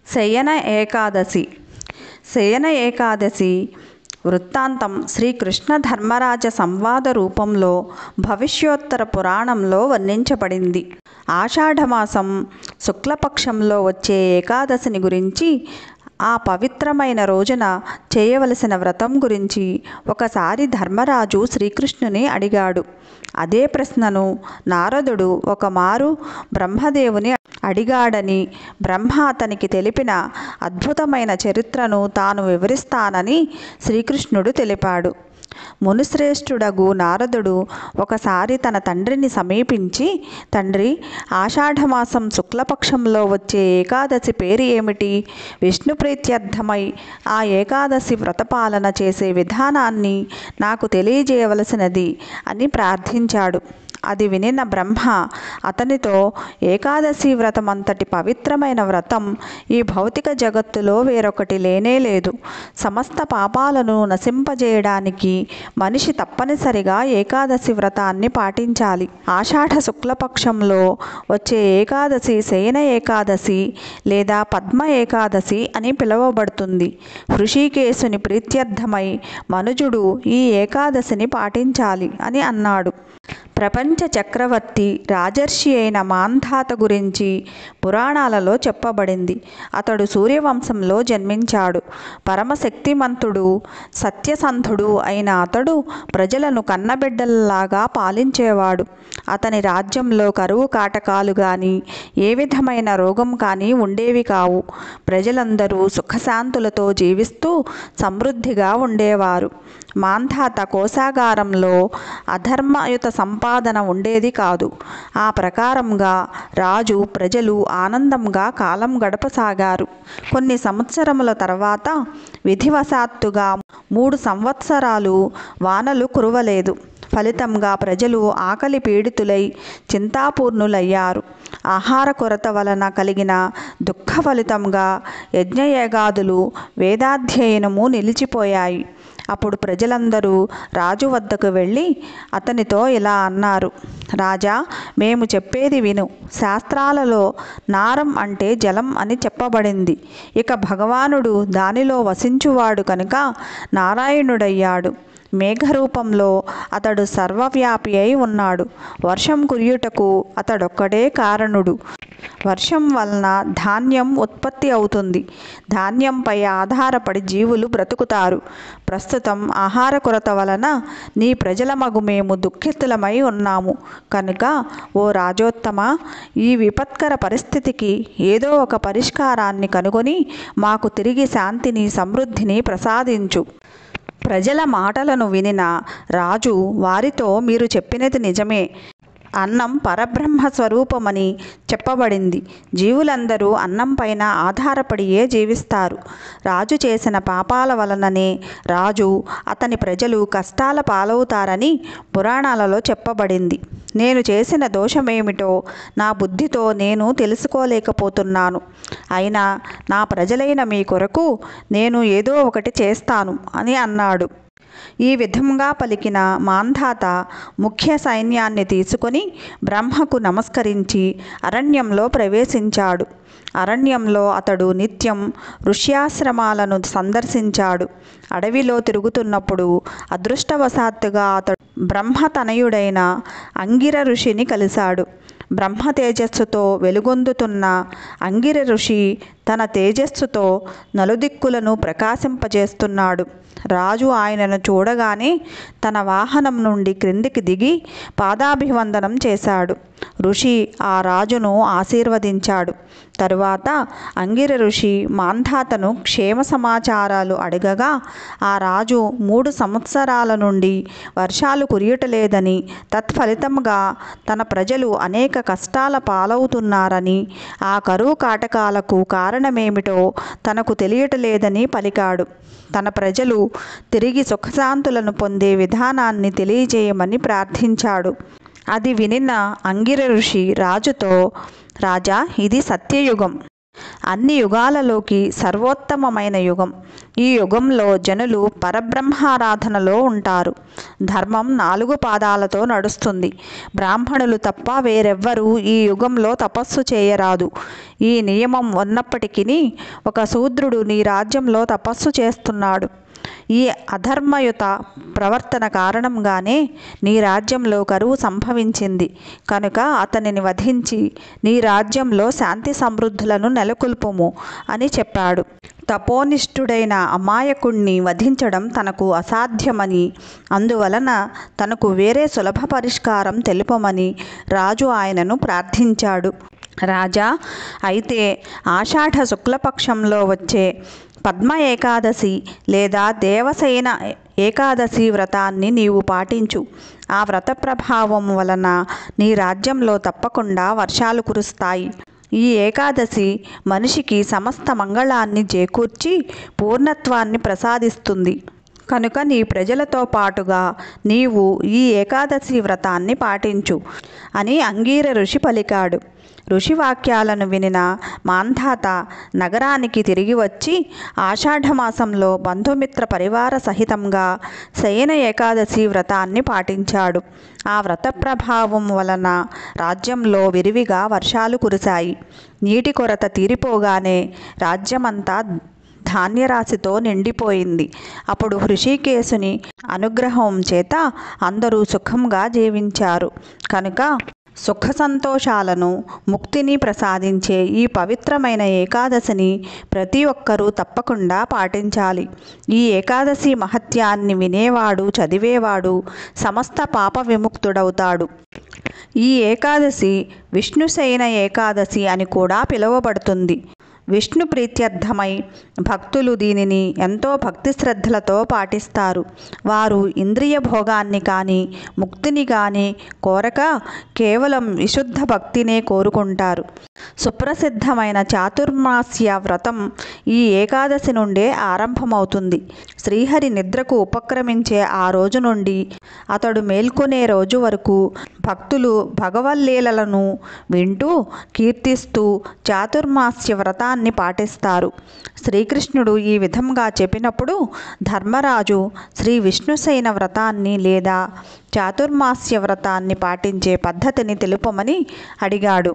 శయన ఏకాదశి. శయన ఏకాదశి వృత్తాంతం శ్రీకృష్ణ ధర్మరాజ సంవాద రూపంలో భవిష్యోత్తర పురాణంలో వర్ణించబడింది. ఆషాఢమాసం శుక్లపక్షంలో వచ్చే ఏకాదశిని గురించి, ఆ పవిత్రమైన రోజున చేయవలసిన వ్రతం గురించి ఒకసారి ధర్మరాజు శ్రీకృష్ణుని అడిగాడు. అదే ప్రశ్నను నారదుడు ఒకమారు బ్రహ్మదేవుని అడిగాడని, బ్రహ్మ అతనికి తెలిపిన అద్భుతమైన చరిత్రను తాను వివరిస్తానని శ్రీకృష్ణుడు తెలిపాడు. మునిశ్రేష్ఠుడగు నారదుడు ఒకసారి తన తండ్రిని సమీపించి, తండ్రి, ఆషాఢమాసం శుక్లపక్షంలో వచ్చే ఏకాదశి పేరు ఏమిటి? విష్ణు ప్రీత్యర్థమై ఆ ఏకాదశి వ్రతపాలన చేసే విధానాన్ని నాకు తెలియజేయవలసినది అని ప్రార్థించాడు. అది వినిన బ్రహ్మ అతనితో, ఏకాదశి వ్రతమంతటి పవిత్రమైన వ్రతం ఈ భౌతిక జగత్తులో వేరొకటి లేనేలేదు. సమస్త పాపాలను నశింపజేయడానికి మనిషి తప్పనిసరిగా ఏకాదశి వ్రతాన్ని పాటించాలి. ఆషాఢ శుక్లపక్షంలో వచ్చే ఏకాదశి శయన ఏకాదశి లేదా పద్మ ఏకాదశి అని పిలువబడుతుంది. హృషీకేశుని ప్రీత్యర్థమై మనుజుడు ఈ ఏకాదశిని పాటించాలి అని అన్నాడు. ప్రపంచ చక్రవర్తి రాజర్షి అయిన మాంధాత గురించి పురాణాలలో చెప్పబడింది. అతడు సూర్యవంశంలో జన్మించాడు. పరమశక్తిమంతుడు, సత్యసంధుడు అయిన అతడు ప్రజలను కన్నబిడ్డలలాగా పాలించేవాడు. అతని రాజ్యంలో కరువు కాటకాలు కానీ, ఏ విధమైన రోగం కానీ ఉండేవి కావు. ప్రజలందరూ సుఖశాంతులతో జీవిస్తూ సమృద్ధిగా ఉండేవారు. మాంధాత కోశాగారంలో అధర్మయుత సంపాదన ఉండేది కాదు. ఆ ప్రకారంగా రాజు, ప్రజలు ఆనందంగా కాలం గడపసాగారు. కొన్ని సంవత్సరముల తర్వాత విధివశాత్తుగా 3 సంవత్సరాలు వానలు కురవలేదు. ఫలితంగా ప్రజలు ఆకలి పీడితులై చింతాపూర్ణులయ్యారు. ఆహార కొరత వలన కలిగిన దుఃఖ ఫలితంగా యజ్ఞయాగాదులు, వేదాధ్యయనము నిలిచిపోయాయి. అప్పుడు ప్రజలందరూ రాజు వద్దకు వెళ్ళి అతనితో ఇలా అన్నారు: రాజా, మేము చెప్పేది విను. శాస్త్రాలలో నారం అంటే జలం అని చెప్పబడింది. ఇక భగవానుడు దానిలో వసించువాడు కనుక నారాయణుడయ్యాడు. మేఘరూపంలో అతడు సర్వవ్యాపి అయి ఉన్నాడు. వర్షం కురియుటకు అతడొక్కడే కారణుడు. వర్షం వలన ధాన్యం ఉత్పత్తి అవుతుంది. ధాన్యంపై ఆధారపడి జీవులు బ్రతుకుతారు. ప్రస్తుతం ఆహార కొరత వలన నీ ప్రజల మగు మేము దుఃఖితులమై ఉన్నాము. కనుక ఓ రాజోత్తమ, ఈ విపత్కర పరిస్థితికి ఏదో ఒక పరిష్కారాన్ని కనుగొని మాకు తిరిగి శాంతిని, సమృద్ధిని ప్రసాదించు. ప్రజల మాటలను వినిన రాజు వారితో, మీరు చెప్పినది నిజమే. అన్నం పరబ్రహ్మ స్వరూపమని చెప్పబడింది. జీవులందరూ అన్నం పైన ఆధారపడియే జీవిస్తారు. రాజు చేసిన పాపాల వలననే రాజు, అతని ప్రజలు కష్టాల పాలవుతారని పురాణాలలో చెప్పబడింది. నేను చేసిన దోషమేమిటో నా బుద్ధితో నేను తెలుసుకోలేకపోతున్నాను. అయినా నా ప్రజలైన మీ కొరకు నేను ఏదో ఒకటి చేస్తాను అని అన్నాడు. ఈ విధంగా పలికిన మాంధాత ముఖ్య సైన్యాన్ని తీసుకొని బ్రహ్మకు నమస్కరించి అరణ్యంలో ప్రవేశించాడు. అరణ్యంలో అతడు నిత్యం ఋష్యాశ్రమాలను సందర్శించాడు. అడవిలో తిరుగుతున్నప్పుడు అదృష్టవశాత్తుగా అతడు బ్రహ్మతనయుడైన అంగిర ఋషిని కలిశాడు. బ్రహ్మ తేజస్సుతో వెలుగొందుతున్న అంగిర ఋషి తన తేజస్సుతో నలుదిక్కులను ప్రకాశింపజేస్తున్నాడు. రాజు ఆయనను చూడగానే తన వాహనం నుండి క్రిందికి దిగి పాదాభివందనం చేశాడు. ఋషి ఆ రాజును ఆశీర్వదించాడు. తరువాత అంగిర ఋషి మాంధాతను క్షేమ సమాచారాలు అడగగా, ఆ రాజు 3 సంవత్సరాల నుండి వర్షాలు కురియటలేదని, తత్ఫలితంగా తన ప్రజలు అనేక కష్టాల పాలవుతున్నారని, ఆ కరువు కాటకాలకు కారణమేమిటో తనకు తెలియటలేదని పలికాడు. తన ప్రజలు తిరిగి సుఖశాంతులను పొందే విధానాన్ని తెలియజేయమని ప్రార్థించాడు. అది వినిన అంగిర ఋషి రాజుతో, రాజా, ఇది సత్యయుగం. అన్ని యుగాలలోకి సర్వోత్తమమైన యుగం. ఈ యుగంలో జనులు పరబ్రహ్మారాధనలో ఉంటారు. ధర్మం 4 పాదాలతో నడుస్తుంది. బ్రాహ్మణులు తప్ప వేరెవ్వరూ ఈ యుగంలో తపస్సు చేయరాదు. ఈ నియమం ఉన్నప్పటికీ ఒక శూద్రుడు నీ రాజ్యంలో తపస్సు చేస్తున్నాడు. ఈ అధర్మయుత ప్రవర్తన కారణంగానే నీ రాజ్యంలో కరువు సంభవించింది. కనుక అతనిని వధించి నీ రాజ్యంలో శాంతి సమృద్ధులను నెలకొల్పుము అని చెప్పాడు. తపోనిష్ఠుడైన అమాయకుణ్ణి వధించడం తనకు అసాధ్యమని, అందువలన తనకు వేరే సులభ పరిష్కారం తెలుపమని రాజు ఆయనను ప్రార్థించాడు. రాజా, అయితే ఆషాఢ శుక్లపక్షంలో వచ్చే పద్మ ఏకాదశి లేదా దేవసేన ఏకాదశి వ్రతాన్ని నీవు పాటించు. ఆ వ్రత ప్రభావం వలన నీ రాజ్యంలో తప్పకుండా వర్షాలు కురుస్తాయి. ఈ ఏకాదశి మనిషికి సమస్త మంగళాన్ని చేకూర్చి పూర్ణత్వాన్ని ప్రసాదిస్తుంది. కనుక నీ ప్రజలతో పాటుగా నీవు ఈ ఏకాదశి వ్రతాన్ని పాటించు అని అంగీర ఋషి పలికాడు. ఋషి వాక్యాలను వినిన మాంధాత నగరానికి తిరిగి వచ్చి ఆషాఢమాసంలో బంధుమిత్ర పరివార సహితంగా శయన ఏకాదశి వ్రతాన్ని పాటించాడు. ఆ వ్రత ప్రభావం వలన రాజ్యంలో విరివిగా వర్షాలు కురిశాయి. నీటి కొరత తీరిపోగానే రాజ్యమంతా ధాన్యరాశితో నిండిపోయింది. అప్పుడు హృషికేశుని అనుగ్రహం చేత అందరూ సుఖంగా జీవించారు. కనుక సుఖ సంతోషాలను, ముక్తిని ప్రసాదించే ఈ పవిత్రమైన ఏకాదశిని ప్రతి ఒక్కరూ తప్పకుండా పాటించాలి. ఈ ఏకాదశి మహత్యాన్ని వినేవాడు, చదివేవాడు సమస్త పాప విముక్తుడవుతాడు. ఈ ఏకాదశి విష్ణుశయన ఏకాదశి అని కూడా పిలువబడుతుంది. విష్ణు ప్రీత్యర్థమై భక్తులు దీనిని ఎంతో భక్తి శ్రద్ధలతో పాటిస్తారు. వారు ఇంద్రియ భోగాన్ని కానీ ముక్తిని కానీ కోరక కేవలం విశుద్ధ భక్తినే కోరుకుంటారు. సుప్రసిద్ధమైన చాతుర్మాస్య వ్రతం ఈ ఏకాదశి నుండే ఆరంభమవుతుంది. శ్రీహరి నిద్రకు ఉపక్రమించే ఆ రోజు నుండి అతడు మేల్కొనే రోజు వరకు భక్తులు భగవల్లీలలను వింటూ కీర్తిస్తూ చాతుర్మాస్య వ్రతాన్ని పాటిస్తారు. శ్రీకృష్ణుడు ఈ విధంగా చెప్పినప్పుడు ధర్మరాజు శ్రీ విష్ణుశయన వ్రతాన్ని లేదా చాతుర్మాస్య వ్రతాన్ని పాటించే పద్ధతిని తెలుపమని అడిగాడు.